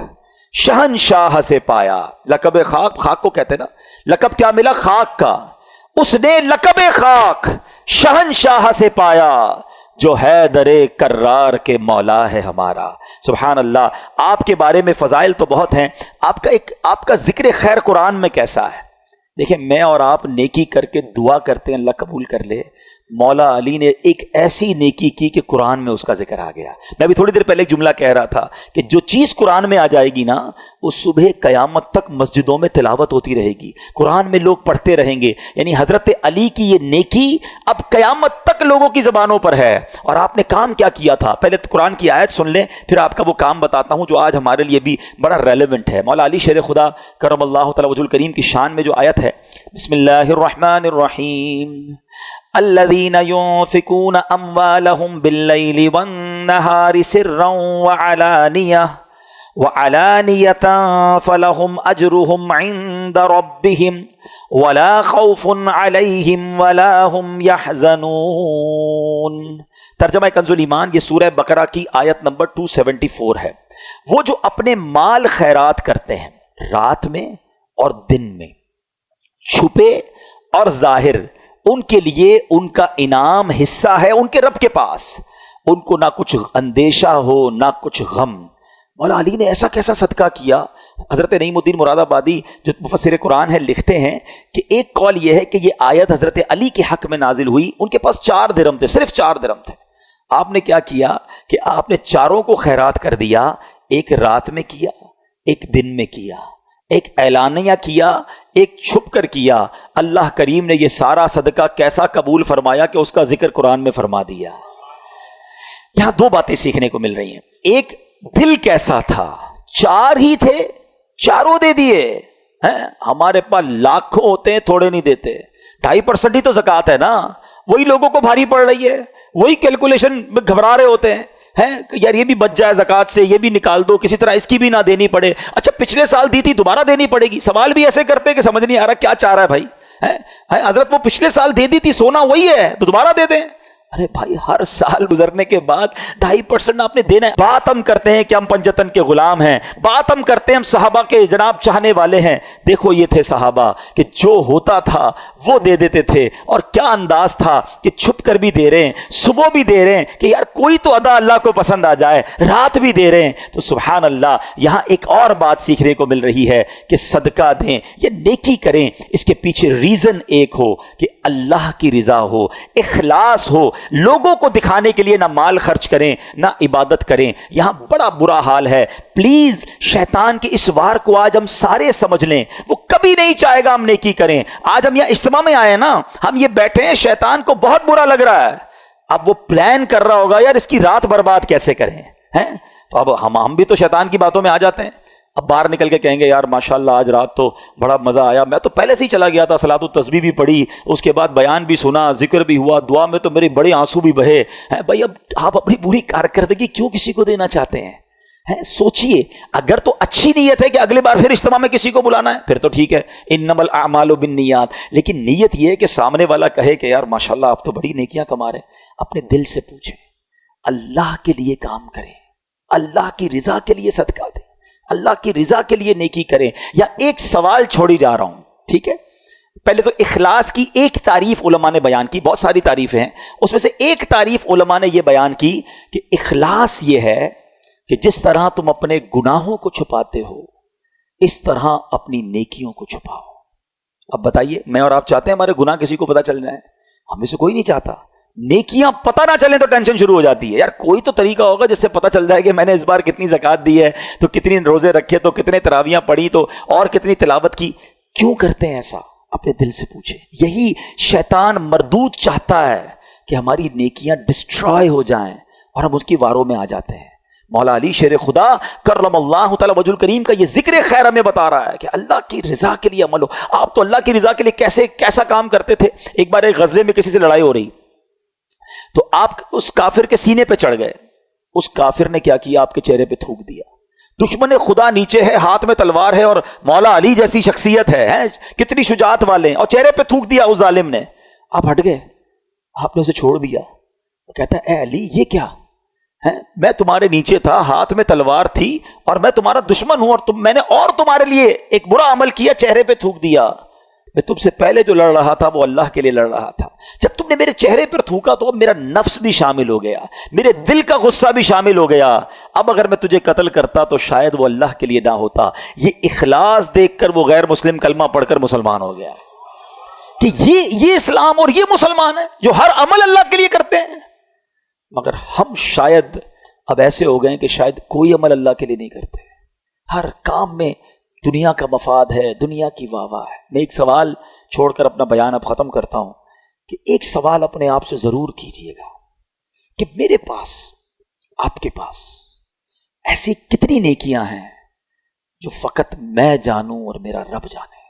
شہنشاہ سے پایا. لقب خاک، خاک کو کہتے ہیں نا، لقب کیا ملا؟ خاک کا. اس نے لقب خاک شہنشاہ سے پایا جو حیدر کرار کے مولا ہے ہمارا. سبحان اللہ. آپ کے بارے میں فضائل تو بہت ہیں. آپ کا ذکر خیر قرآن میں کیسا ہے؟ دیکھیں میں اور آپ نیکی کر کے دعا کرتے ہیں اللہ قبول کر لے. مولا علی نے ایک ایسی نیکی کی کہ قرآن میں اس کا ذکر آ گیا. میں بھی تھوڑی دیر پہلے ایک جملہ کہہ رہا تھا کہ جو چیز قرآن میں آ جائے گی نا، وہ صبح قیامت تک مسجدوں میں تلاوت ہوتی رہے گی، قرآن میں لوگ پڑھتے رہیں گے. یعنی حضرت علی کی یہ نیکی اب قیامت تک لوگوں کی زبانوں پر ہے. اور آپ نے کام کیا کیا تھا؟ پہلے قرآن کی آیت سن لیں، پھر آپ کا وہ کام بتاتا ہوں جو آج ہمارے لیے بھی بڑا ریلیونٹ ہے. مولا علی شیر خدا کرم اللہ تعالی وجہ الکریم کی شان میں جو آیت ہے، بسم اللہ الرحمن الرحیم، الذين ينفقون اموالهم بالليل والنهار سرا وعلانية فلهم اجرهم عند ربهم ولا خوف عليهم ولا هم يحزنون. ترجمہ کنز الایمان، یہ سورہ بقرہ کی آیت نمبر 274 ہے. وہ جو اپنے مال خیرات کرتے ہیں رات میں اور دن میں، چھپے اور ظاہر، ان کے لیے ان کا انعام حصہ ہے ان کے رب کے پاس. ان کو نہ کچھ اندیشہ ہو نہ کچھ غم. مولا علی نے ایسا کیسا صدقہ کیا. حضرت نعیم الدین مراد آبادی جو مفسر قرآن ہے لکھتے ہیں کہ ایک قول یہ ہے کہ یہ آیت حضرت علی کے حق میں نازل ہوئی. ان کے پاس 4 درہم تھے، صرف 4 درہم تھے. آپ نے کیا کیا کہ آپ نے چاروں کو خیرات کر دیا. ایک رات میں کیا، ایک دن میں کیا، ایک اعلانیہ کیا، ایک چھپ کر کیا. اللہ کریم نے یہ سارا صدقہ کیسا قبول فرمایا کہ اس کا ذکر قرآن میں فرما دیا. یہاں 2 باتیں سیکھنے کو مل رہی ہیں. ایک، دل کیسا تھا، 4 ہی تھے، چاروں دے دیے. ہمارے پاس لاکھوں ہوتے ہیں، تھوڑے نہیں دیتے. 2.5% ہی تو زکوٰۃ ہے نا. وہی لوگوں کو بھاری پڑ رہی ہے، وہی کیلکولیشن میں گھبرا رہے ہوتے ہیں یار یہ بھی بچ جائے زکوٰۃ سے، یہ بھی نکال دو، کسی طرح اس کی بھی نہ دینی پڑے. اچھا پچھلے سال دی تھی دوبارہ دینی پڑے گی. سوال بھی ایسے کرتے کہ سمجھ نہیں آ رہا کیا چاہ رہا ہے بھائی. حضرت وہ پچھلے سال دے دی تھی، سونا وہی ہے تو دوبارہ دے دیں. ارے بھائی ہر سال گزرنے کے بعد 2.5% آپ نے دینا ہے. بات ہم کرتے ہیں کہ ہم پنجتن کے غلام ہیں، بات ہم کرتے ہیں ہم صحابہ کے جناب چاہنے والے ہیں. دیکھو یہ تھے صحابہ کہ جو ہوتا تھا وہ دے دیتے تھے. اور کیا انداز تھا کہ چھپ کر بھی دے رہے ہیں، صبح بھی دے رہے ہیں کہ یار کوئی تو ادا اللہ کو پسند آ جائے، رات بھی دے رہے ہیں. تو سبحان اللہ، یہاں ایک اور بات سیکھنے کو مل رہی ہے کہ صدقہ دیں یا نیکی کریں، اس کے پیچھے ریزن ایک ہو کہ اللہ کی رضا ہو، اخلاص ہو. لوگوں کو دکھانے کے لیے نہ مال خرچ کریں نہ عبادت کریں. یہاں بڑا برا حال ہے. پلیز شیطان کے اس وار کو آج ہم سارے سمجھ لیں. وہ کبھی نہیں چاہے گا ہم نیکی کریں. آج ہم یہاں اجتماع میں آئے نا، ہم یہ بیٹھے ہیں، شیطان کو بہت برا لگ رہا ہے. اب وہ پلان کر رہا ہوگا یار اس کی رات برباد کیسے کریں. تو اب ہم بھی تو شیطان کی باتوں میں آ جاتے ہیں. اب باہر نکل کے کہیں گے یار ماشاءاللہ آج رات تو بڑا مزہ آیا، میں تو پہلے سے ہی چلا گیا تھا، صلاۃ التسبیح بھی پڑھی، اس کے بعد بیان بھی سنا، ذکر بھی ہوا، دعا میں تو میرے بڑے آنسو بھی بہے. بھائی اب آپ اپنی پوری کارکردگی کیوں کسی کو دینا چاہتے ہیں؟ سوچئے. اگر تو اچھی نیت ہے کہ اگلے بار پھر اجتماع میں کسی کو بلانا ہے پھر تو ٹھیک ہے، انما الاعمال بالنیات. لیکن نیت یہ ہے کہ سامنے والا کہے کہ یار ماشاءاللہ آپ تو بڑی نیکیاں کما رہے ہیں. اپنے دل سے پوچھیں، اللہ کے لیے کام کریں، اللہ کی رضا کے لیے صدقہ دیں، اللہ کی رضا کے لیے نیکی کریں. یا ایک سوال چھوڑی جا رہا ہوں، ٹھیک ہے؟ پہلے تو اخلاص کی ایک تعریف علماء نے بیان کی، بہت ساری تعریفیں ہیں، اس میں سے ایک تعریف علماء نے یہ بیان کی کہ اخلاص یہ ہے کہ جس طرح تم اپنے گناہوں کو چھپاتے ہو اس طرح اپنی نیکیوں کو چھپاؤ. اب بتائیے، میں اور آپ چاہتے ہیں ہمارے گناہ کسی کو پتہ چل جائے؟ ہم میں سے کوئی نہیں چاہتا. نیکیاں پتہ نہ چلیں تو ٹینشن شروع ہو جاتی ہے. یار کوئی تو طریقہ ہوگا جس سے پتہ چل جائے کہ میں نے اس بار کتنی زکوٰۃ دی ہے، تو کتنی روزے رکھے، تو کتنے تراویحاں پڑھی، تو اور کتنی تلاوت کی. کیوں کرتے ہیں ایسا؟ اپنے دل سے پوچھیں. یہی شیطان مردود چاہتا ہے کہ ہماری نیکیاں ڈسٹرائے ہو جائیں اور ہم اس کی واروں میں آ جاتے ہیں. مولا علی شیر خدا کرم اللہ تعالی وجہ الکریم کا یہ ذکر خیر ہمیں بتا رہا ہے کہ اللہ کی رضا کے لیے عمل ہو. آپ تو اللہ کی رضا کے لیے کیسا کام کرتے تھے. ایک بار ایک غزوے میں کسی سے لڑائی ہو رہی تو آپ اس کافر کے سینے پہ چڑھ گئے. اس کافر نے کیا کیا؟ آپ کے چہرے پہ تھوک دیا. دشمن خدا نیچے ہے، ہاتھ میں تلوار ہے، اور مولا علی جیسی شخصیت ہے، کتنی شجاعت والے ہیں، اور چہرے پہ تھوک دیا اس ظالم نے. آپ ہٹ گئے، آپ نے اسے چھوڑ دیا. وہ کہتا ہے اے علی یہ کیا ہے؟ میں تمہارے نیچے تھا، ہاتھ میں تلوار تھی، اور میں تمہارا دشمن ہوں، اور میں نے تمہارے لیے ایک برا عمل کیا، چہرے پہ تھوک دیا. میں تم سے پہلے جو لڑ رہا تھا وہ اللہ کے لیے لڑ رہا تھا. جب تم نے میرے چہرے پر تھوکا تو اب میرا نفس بھی شامل ہو گیا، میرے دل کا غصہ بھی شامل ہو گیا. اب اگر میں تجھے قتل کرتا تو شاید وہ اللہ کے لیے نہ ہوتا. یہ اخلاص دیکھ کر وہ غیر مسلم کلمہ پڑھ کر مسلمان ہو گیا کہ یہ اسلام اور یہ مسلمان ہے جو ہر عمل اللہ کے لیے کرتے ہیں. مگر ہم شاید اب ایسے ہو گئے کہ شاید کوئی عمل اللہ کے لیے نہیں کرتے. ہر کام میں دنیا کا مفاد ہے، دنیا کی واہ واہ ہے. میں ایک سوال چھوڑ کر اپنا بیان اب ختم کرتا ہوں کہ ایک سوال اپنے آپ سے ضرور کیجئے گا کہ میرے پاس، آپ کے پاس ایسی کتنی نیکیاں ہیں جو فقط میں جانوں اور میرا رب جانے.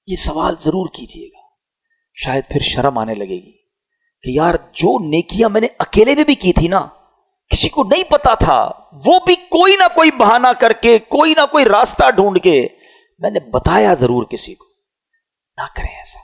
یہ سوال ضرور کیجئے گا. شاید پھر شرم آنے لگے گی کہ یار جو نیکیاں میں نے اکیلے میں بھی کی تھی نا، کسی کو نہیں پتا تھا، وہ بھی کوئی نہ کوئی بہانہ کر کے، کوئی نہ کوئی راستہ ڈھونڈ کے میں نے بتایا ضرور کسی کو. نہ کریں ایسا.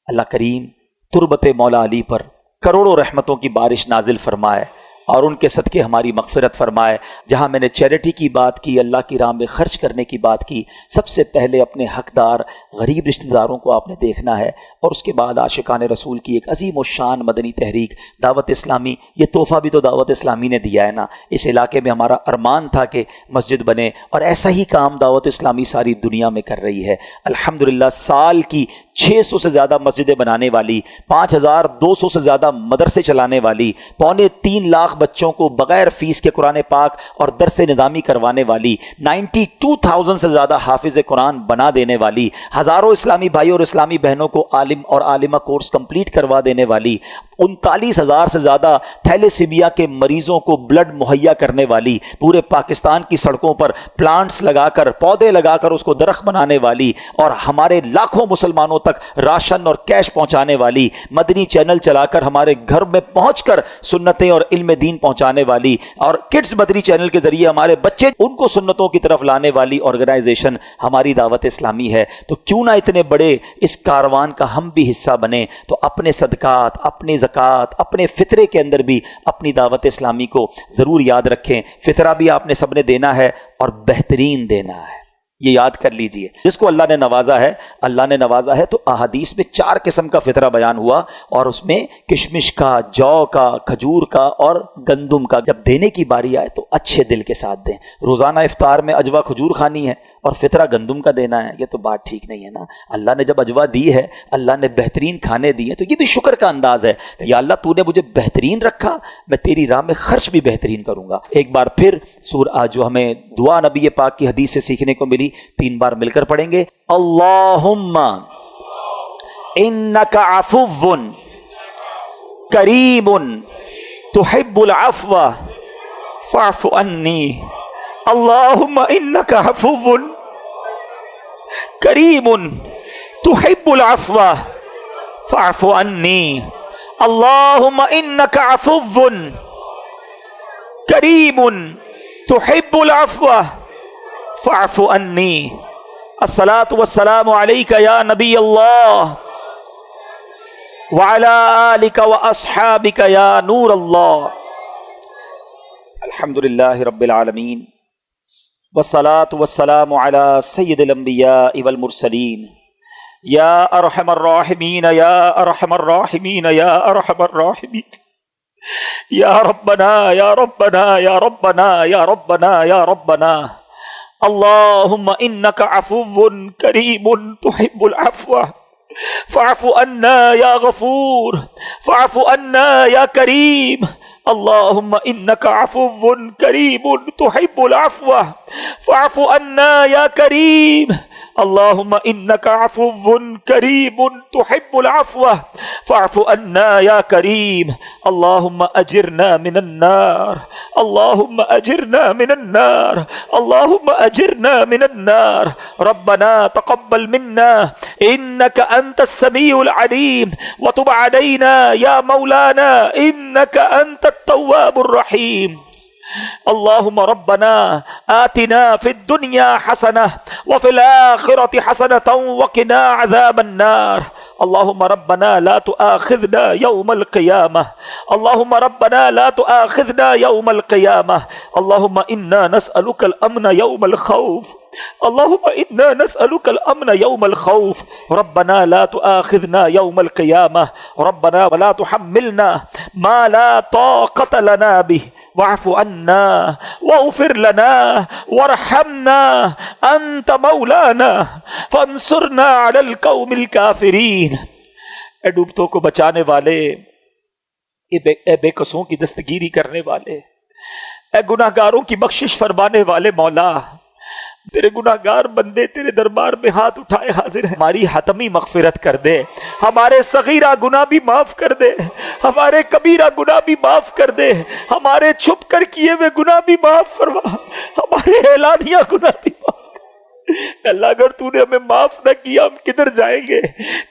اللہ کریم تربت مولا علی پر کروڑوں رحمتوں کی بارش نازل فرمائے اور ان کے صدقے ہماری مغفرت فرمائے. جہاں میں نے چیریٹی کی بات کی، اللہ کی راہ میں خرچ کرنے کی بات کی، سب سے پہلے اپنے حقدار غریب رشتہ داروں کو آپ نے دیکھنا ہے، اور اس کے بعد عاشقان رسول کی ایک عظیم و شان مدنی تحریک دعوت اسلامی. یہ تحفہ بھی تو دعوت اسلامی نے دیا ہے نا. اس علاقے میں ہمارا ارمان تھا کہ مسجد بنے، اور ایسا ہی کام دعوت اسلامی ساری دنیا میں کر رہی ہے. الحمدللہ سال کی 600 سے زیادہ مسجدیں بنانے والی، 5200 سے زیادہ مدرسے چلانے والی، 3.25 لاکھ بچوں کو بغیر فیس کے قرآن پاک اور درس نظامی کروانے والی، 92,000 سے زیادہ حافظ قرآن بنا دینے والی، ہزاروں اسلامی بھائی اور اسلامی بہنوں کو عالم اور عالمہ کورس کمپلیٹ کروا دینے والی، 39,000 سے زیادہ تھیلیسیمیا کے مریضوں کو بلڈ مہیا کرنے والی، پورے پاکستان کی سڑکوں پر پلانٹس لگا کر، پودے لگا کر اس کو درخت بنانے والی، اور ہمارے لاکھوں مسلمانوں تک راشن اور کیش پہنچانے والی، مدنی چینل چلا کر ہمارے گھر میں پہنچ کر سنتیں اور علم دین پہنچانے والی، اور کڈز مدنی چینل کے ذریعے ہمارے بچے ان کو سنتوں کی طرف لانے والی آرگنائزیشن ہماری دعوت اسلامی ہے. تو کیوں نہ اتنے بڑے اس کاروان کا ہم بھی حصہ بنے. تو اپنے صدقات، اپنی زکوٰۃ، اپنے فطرے کے اندر بھی اپنی دعوت اسلامی کو ضرور یاد رکھیں. فطرہ بھی آپ نے سب نے دینا ہے اور بہترین دینا ہے، یہ یاد کر لیجئے. جس کو اللہ نے نوازا ہے، اللہ نے نوازا ہے. تو احادیث میں 4 قسم کا فطرہ بیان ہوا، اور اس میں کشمش کا، جو کا، کھجور کا اور گندم کا. جب دینے کی باری آئے تو اچھے دل کے ساتھ دیں. روزانہ افطار میں اجوا کھجور کھانی ہے اور فطرہ گندم کا دینا ہے، یہ تو بات ٹھیک نہیں ہے نا. اللہ نے جب اجوا دی ہے، اللہ نے بہترین کھانے دیے، تو یہ بھی شکر کا انداز ہے. یا اللہ تو نے مجھے بہترین رکھا، میں تیری راہ میں خرچ بھی بہترین کروں گا. ایک بار پھر جو ہمیں دعا نبی پاک کی حدیث سے سیکھنے کو ملی، 3 بار مل کر پڑھیں گے. اللہم انک عفو کریم تحب العفو فاعف عنی. اللہم انک عفو کریم تحب العفو فاعف عنی. اللہم انک عفو کریم تحب العفو فاعف عنی. الصلاۃ والسلام علیک یا نبی اللہ وعلی آلک واصحابک یا نور اللہ. الحمدللہ رب العالمین والصلاة والسلام علی سید الانبیاء والمرسلین. یا ارحم الراحمین یا ارحم الراحمین یا ارحم الراحمین. یا ربنا یا ربنا یا ربنا یا ربنا یا ربنا اللہم انک عفو کریم تحب العفو فاعف عنا یا غفور فاعف عنا یا کریم اللہم انک عفو کریم تحب العفو فاعف عنا یا کریم اللہم انک عفو کریم تحب العفو فاعف عنا یا کریم اللہم اجرنا من النار اللہم اجرنا من النار اللہم اجرنا من النار ربنا تقبل منا انک انت السمیع العلیم وتب علینا یا مولانا انک انت التواب الرحیم اللهم ربنا آتنا في الدنيا حسنة وفي الآخرة حسنة وقنا عذاب النار اللهم ربنا لا تؤاخذنا يوم القيامة اللهم ربنا لا تؤاخذنا يوم القيامة اللهم إنا نسألك الأمن يوم الخوف اللهم إنا نسألك الأمن يوم الخوف ربنا لا تؤاخذنا يوم القيامة ربنا ولا تحملنا ما لا طاقة لنا به واعف عنا واغفر لنا وارحمنا انت مولانا فانصرنا على القوم الكافرين اے ڈوبتوں کو بچانے والے، اے بے قصوں کی دستگیری کرنے والے، اے گناہگاروں کی بخشش فرمانے والے مولا، تیرے گناہگار بندے تیرے دربار میں ہاتھ اٹھائے حاضر ہیں، ہماری حتمی مغفرت کر دے، ہمارے صغیرہ گناہ بھی معاف کر دے، ہمارے کبیرہ گناہ بھی معاف کر دے، ہمارے چھپ کر کیے ہوئے گناہ بھی معاف فرما، ہمارے اعلانیہ گناہ بھی معاف۔ اللہ اگر تو نے ہمیں معاف نہ کیا ہم کدھر جائیں گے؟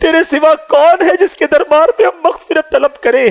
تیرے سوا کون ہے جس کے دربار میں ہم مغفرت طلب کریں؟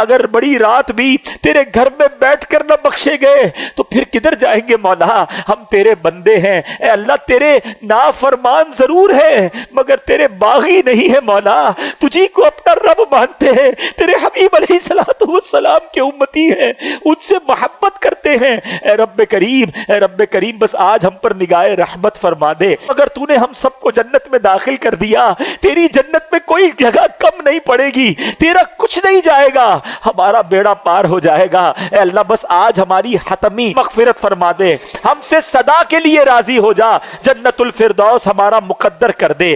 اگر بڑی رات بھی تیرے گھر میں بیٹھ کر نہ بخشے گئے تو پھر کدھر جائیں گے مولا؟ ہم تیرے بندے ہیں اے اللہ، تیرے نافرمان ضرور ہیں مگر تیرے باغی نہیں ہے مولا، تجھی کو اپنا رب مانتے ہیں، تیرے حبیب علیہ السلام کے امتی ہیں، ان سے محبت کرتے ہیں۔ اے رب کریم بس آج ہم پر نگاہ رحمت فرما دے، اگر تو نے ہم سب کو جنت میں داخل کر دیا، تیری جنت میں کوئی جگہ کم نہیں پڑے گی، تیرا کچھ نہیں جائے گا، ہمارا بیڑا پار ہو جائے گا۔ اے اللہ بس آج ہماری حتمی مغفرت فرما دے، ہم سے صدا کے لیے راضی ہو جا، جنت الفردوس ہمارا مقدر کر دے۔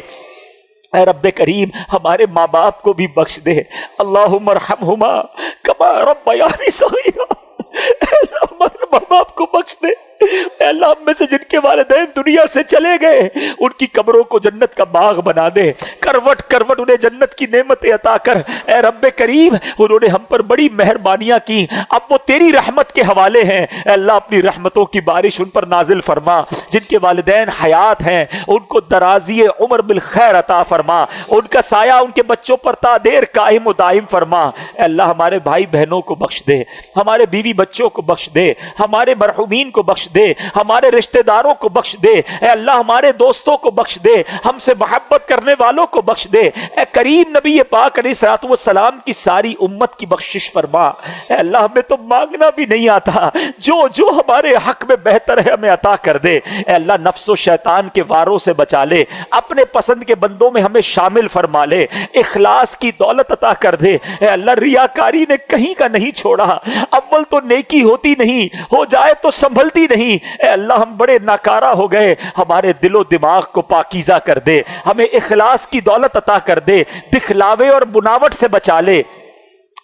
اے رب کریم ہمارے ماں باپ کو بھی بخش دے، اللہم ارحمہما کما ربیانی صغیرا، اے اللہ ہمارے ماں باپ کو بخش دے۔ اے اللہ ہم میں سے جن کے والدین دنیا سے چلے گئے ان کی قبروں کو جنت کا باغ بنا دے، کروٹ کروٹ انہیں جنت کی نعمتیں عطا کر۔ اے رب کریم انہوں نے ہم پر بڑی مہربانیاں کی، اب وہ تیری رحمت کے حوالے ہیں، اے اللہ اپنی رحمتوں کی بارش ان پر نازل فرما۔ جن کے والدین حیات ہیں ان کو درازی عمر بالخیر عطا فرما، ان کا سایہ ان کے بچوں پر تا دیر قائم و دائم فرما۔ اے اللہ ہمارے بھائی بہنوں کو بخش دے، ہمارے بیوی بچوں کو بخش دے، ہمارے مرحومین کو بخش دے، ہمارے رشتہ داروں کو بخش دے، اے اللہ ہمارے دوستوں کو بخش دے، ہم سے محبت کرنے والوں کو بخش دے۔ اے کریم نبی پاک علیہ الصلوۃ والسلام کی ساری امت کی بخشش فرما۔ اے اللہ ہمیں تو مانگنا بھی نہیں آتا، جو جو ہمارے حق میں بہتر ہے ہمیں عطا کر دے۔ اے اللہ نفس و شیطان کے واروں سے بچا لے، اپنے پسند کے بندوں میں ہمیں شامل فرما لے، اخلاص کی دولت عطا کر دے۔ اے اللہ ریاکاری نے کہیں کا نہیں چھوڑا، اول تو نیکی ہوتی نہیں، ہو جائے تو سنبھلتی نہیں۔ اے اللہ ہم بڑے ناکارہ ہو گئے، ہمارے دل و دماغ کو پاکیزہ کر دے، ہمیں اخلاص کی دولت عطا کر دے، دکھلاوے اور بناوٹ سے بچا لے،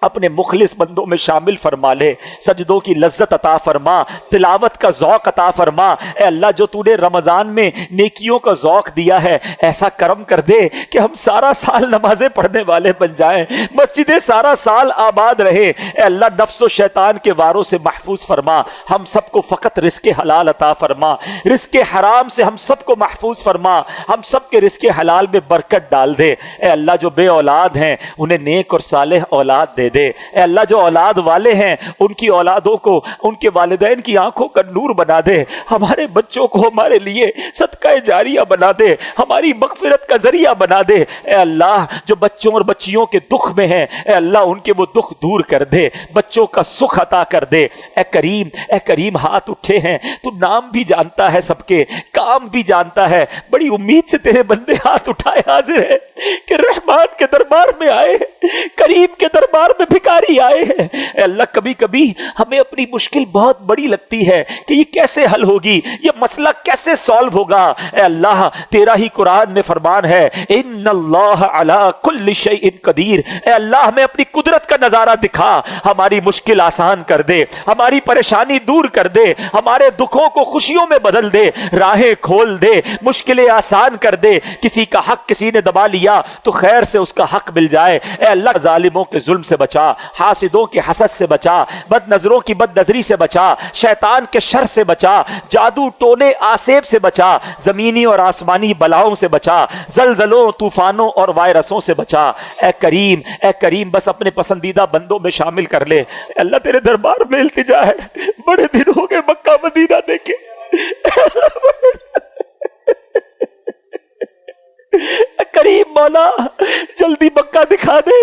اپنے مخلص بندوں میں شامل فرما لے، سجدوں کی لذت عطا فرما، تلاوت کا ذوق عطا فرما۔ اے اللہ جو تو نے رمضان میں نیکیوں کا ذوق دیا ہے ایسا کرم کر دے کہ ہم سارا سال نمازیں پڑھنے والے بن جائیں، مسجدیں سارا سال آباد رہے۔ اے اللہ نفس و شیطان کے واروں سے محفوظ فرما، ہم سب کو فقط رزق حلال عطا فرما، رزق حرام سے ہم سب کو محفوظ فرما، ہم سب کے رزق حلال میں برکت ڈال دے۔ اے اللہ جو بے اولاد ہیں انہیں نیک اور صالح اولاد دے دے۔ اے اللہ جو اولاد والے ہیں ان کی اولادوں کو ان کے والدین کی آنکھوں کا نور بنا دے، ہمارے بچوں کو ہمارے لیے صدقہ جاریہ بنا دے، ہماری مغفرت کا ذریعہ بنا دے۔ اے اللہ جو بچوں اور بچیوں کے دکھ میں ہیں اے اللہ ان کے وہ دکھ دور کر دے، بچوں کا سکھ عطا کر دے۔ اے کریم ہاتھ اٹھے ہیں، تو نام بھی جانتا ہے سب کے، کام بھی جانتا ہے، بڑی امید سے تیرے بندے ہاتھ اٹھائے حاضر ہے کہ رحمان کے دربار میں آئے، کریم کے دربار میں بھکاری آئے ہیں۔ اے اللہ کبھی کبھی ہمیں اپنی مشکل بہت بڑی لگتی ہے کہ یہ کیسے حل ہوگی، یہ مسئلہ کیسے سالو ہوگا۔ اے اللہ تیرا ہی قرآن میں فرمان ہے ان اللہ علی کل شیء قدیر۔ اے اللہ ہمیں اپنی قدرت کا نظارہ دکھا، ہماری مشکل آسان کر دے، ہماری پریشانی دور کر دے، ہمارے دکھوں کو خوشیوں میں بدل دے، راہیں کھول دے، مشکلیں آسان کر دے۔ کسی کا حق کسی نے دبا لیا تو خیر سے اس کا حق مل جائے۔ اے اللہ ظالموں کے ظلم سے بچا، حاسدوں کے حسد سے بچا، بد نظروں کی بد نظری سے بچا، شیطان کے شر سے بچا، جادو ٹونے آسیب سے بچا، زمینی اور آسمانی بلاؤں سے بچا، زلزلوں طوفانوں اور وائرسوں سے بچا۔ اے کریم، اے کریم بس اپنے پسندیدہ بندوں میں شامل کر لے۔ اے اللہ تیرے دربار میں التجا ہے، بڑے دن ہو گئے مکہ مدینہ دیکھے، کریم مولا جلدی مکہ دکھا دے،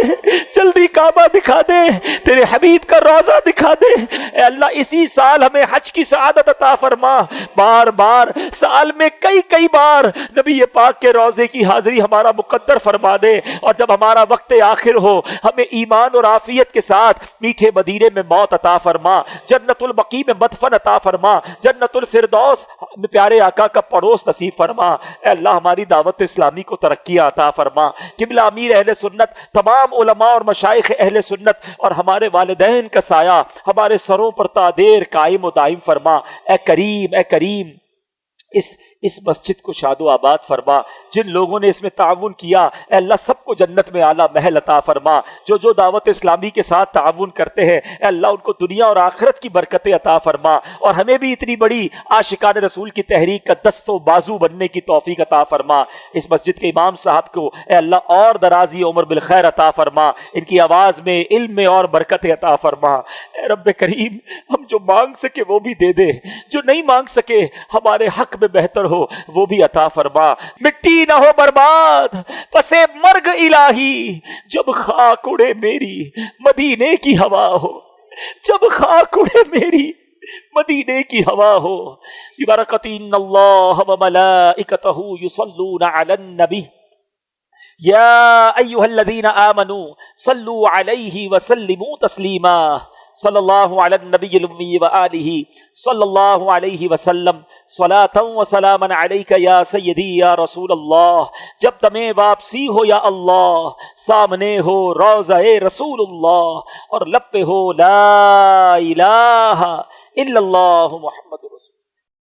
جلدی کعبہ دکھا دے، تیرے حبیب کا روضہ دکھا دے۔ اے اللہ اسی سال ہمیں حج کی سعادت عطا فرما، بار بار سال میں کئی بار نبی پاک کے روضے کی حاضری ہمارا مقدر فرما دے، اور جب ہمارا وقت آخر ہو ہمیں ایمان اور عافیت کے ساتھ میٹھے مدینے میں موت عطا فرما، جنت البقیع میں مدفن عطا فرما، جنت الفردوس میں پیارے آقا کا پڑوس نصیب فرما۔ اے اللہ ہماری دعوت اسلامی کو ترقی عطا فرما۔ قبلہ امیر اہل سنت، تمام علماء اور مشائخ اہل سنت اور ہمارے والدین کا سایہ ہمارے سروں پر تا دیر قائم و دائم فرما۔ اے کریم، اے کریم اس مسجد کو شاد و آباد فرما، جن لوگوں نے اس میں تعاون کیا اے اللہ سب کو جنت میں اعلیٰ محل عطا فرما، جو دعوت اسلامی کے ساتھ تعاون کرتے ہیں اے اللہ ان کو دنیا اور آخرت کی برکتیں عطا فرما، اور ہمیں بھی اتنی بڑی عاشقان رسول کی تحریک کا دست و بازو بننے کی توفیق عطا فرما۔ اس مسجد کے امام صاحب کو اے اللہ اور درازی عمر بالخیر عطا فرما، ان کی آواز میں علم میں اور برکتیں عطا فرما۔ اے رب کریم ہم جو مانگ سکے وہ بھی دے دے، جو نہیں مانگ سکے ہمارے حق میں بہتر ہو وہ بھی عطا فرما۔ مٹی نہ ہو برباد پسے مرگ الہی، جب خاک اڑے میری مدینے کی ہوا ہو، جب خاک اڑے میری مدینے کی ہوا ہو۔ ببرکت ان اللہ وملائکتہ یصلون علی النبی یا ایھا الذین آمنوا صلوا علیہ وسلموا تسلیما۔ صلی اللہ علی النبی الامی وآلہ صلی اللہ علیہ وسلم صلاۃ و سلاما علیک یا سیدی یا رسول اللہ۔ جب تمہیں واپسی ہو یا اللہ، سامنے ہو روضہ رسول اللہ، اور لب پہ ہو لا الہ الا اللہ محمد رسول اللہ۔